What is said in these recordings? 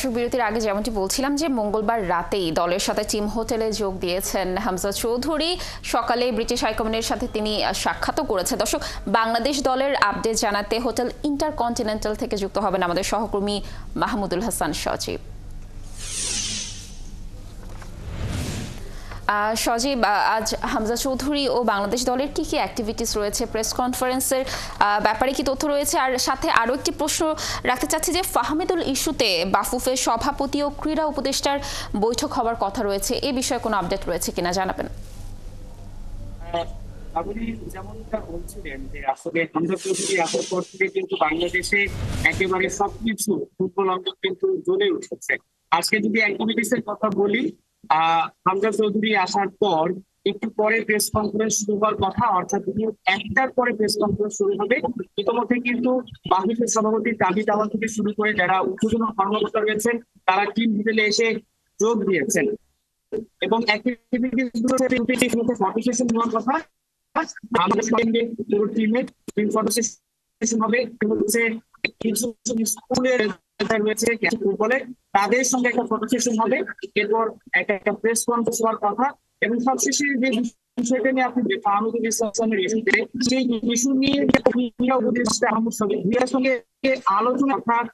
দর্শক বিরতির আগে যেমনটি বলছিলাম যে মঙ্গলবার রাতেই দলের সাথে টিম হোটেলে যোগ দিয়েছেন হামজা চৌধুরী। সকালে ব্রিটিশ হাইকমান্ডের সাথে তিনি সাক্ষাৎও করেছেন। দর্শক, বাংলাদেশ দলের আপডেট জানাতে হোটেল ইন্টারকন্টিনেন্টাল থেকে যুক্ত হবেন আমাদের সহকর্মী মাহমুদুল হাসান সজীব। সজীব, আজ হামজা চৌধুরী ও বাংলাদেশ দলের কি কি অ্যাক্টিভিটিস রয়েছে, প্রেস কনফারেন্সের ব্যাপারে কি তথ্য রয়েছে? আর সাথে আরও একটি প্রশ্ন রাখতে চাচ্ছি যে ফাহমিদুল ইস্যুতে বাফুফের সভাপতি ও ক্রীড়া উপদেষ্টার বৈঠক হওয়ার কথা রয়েছে, এ বিষয়ে কোনো আপডেট রয়েছে কিনা জানাবেন। আপনি যেমনটা বলছিলেন যে আসলে হামজা চৌধুরী আসার পর থেকে কিন্তু বাংলাদেশে একেবারে সবকিছু ফুটবল অঙ্গন কিন্তু জ্বলে উঠেছে। আজকে যদি অ্যাক্টিভিটিসের কথা বলি, হামজা চৌধুরী আসার পর একটু পরে প্রেস কনফারেন্স শুরু হওয়ার কথা, অর্থাৎ একটার পরে প্রেস কনফারেন্স শুরু হবে। ইতিমধ্যে কিন্তু বাফুফের সভাপতির দাবি দেওয়া থেকে শুরু করে যারা ঊর্ধ্বতন কর্মকর্তা রয়েছেন তারা টিম হোটেলে এসে যোগ দিয়েছেন এবং অ্যাক্টিভিটিস ফটো সেশন হওয়ার কথা। আমাদের সঙ্গে পুরো টিমের ফটো সেশন হবে। কিছু স্কুলের রয়েছে ফুটবলে, তাদের সঙ্গে একটা ফটো সেশন হবে। এরপর একটা প্রেস কনফারেন্স হওয়ার কথা এবং সবশেষে যে বিষয়টা নিয়ে আপনি ফাহমিদুল ইসলামের ইস্যুতে, সেই ইস্যু নিয়ে ক্রীড়া উপদেষ্টা আহমদ শফিক ভুঁইয়ার সঙ্গে আলোচনা অর্থাৎ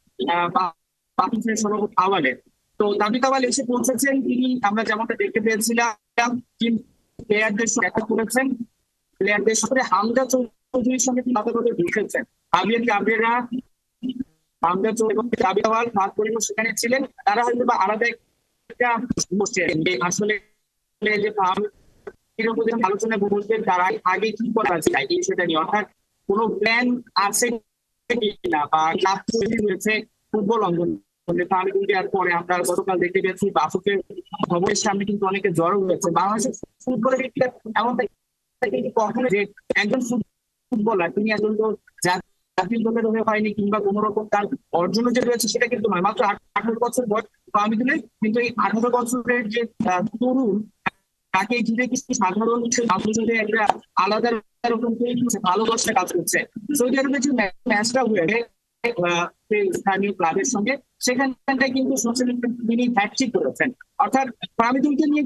বাফুফের সভাপতি আওয়ালের তো দাবি তাওয়াল এসে পৌঁছেছেন। তিনি আমরা যেমনটা দেখতে পেয়েছিলাম টিম প্লেয়ারদের সঙ্গে দেখা করেছেন, প্লেয়ারদের সাথে হামজা চৌধুরীর সঙ্গে তিনি কথা বলে বসেছেন। আবিরা হামজা চৌধুরী দাবি তাওয়াল ভাগ পরিবার সেখানে ছিলেন, তারা হয়তো বা আলাদা একটা আসলে যে আলোচনা বলতেন তারা আগে কি করা আছে এই বিষয়টা নিয়ে, অর্থাৎ কোনো প্ল্যান আছে কিনা বা ক্লাব তৈরি হয়েছে ফুটবল অঙ্গন। পরে আমরা গতকাল দেখতে পেয়েছি বাফুফের ভবনের সামনে কিন্তু অনেকে জড়ো হয়েছে। বাংলাদেশের ফুটবলের এমন কখনো যে একজন ফুটবলার তিনি একজন জাতীয় দলের হয়ে হয়নি কিংবা কোন রকম তার অর্জন যে রয়েছে সেটা কিন্তু নয়। মাত্র 18 বছর বয়স ফাহমিদুলের, কিন্তু এই 18 বছরের যে তরুণ তাকে ঘিরে কিছু সাধারণ একটা আলাদা রকম ভালোবাসা কাজ করছে। সৌদি আরবে যে ম্যাচটা হয়ে স্থানীয় ক্লাবের সঙ্গে, সেখানটায় কিন্তু তিনি হ্যাটট্রিক করেছেন। অর্থাৎ ফাহমিদুলকে নিয়ে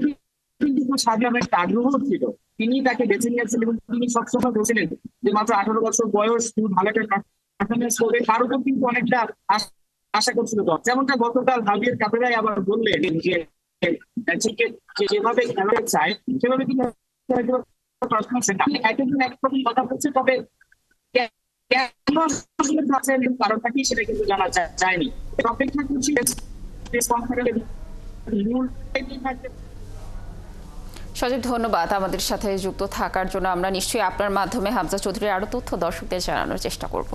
কিন্তু সাধারণ একটা আগ্রহ ছিল, তিনি তাকে বেছে নিয়েছেন এবং তিনি সবসময় বলছিলেন যে মাত্র 18 বছর বয়স, তিনি ভালো একটা পারফরমেন্স করবে, তার উপর কিন্তু অনেকটা আশা করছিল। যেমনটা গতকাল হাবিয়ার কাপেরাই আবার বললেন যে যেভাবে খেলা চায় সেভাবে কিন্তু একরকম কথা বলছে, তবে কারণটা কি সেটা কিন্তু জানা যায়নি। অপেক্ষা করছি সজীব, ধন্যবাদ আমাদের সাথে যুক্ত থাকার জন্য। আমরা নিশ্চয়ই আপনার মাধ্যমে হামজা চৌধুরীর আরো তথ্য দর্শকদের জানানোর চেষ্টা করব।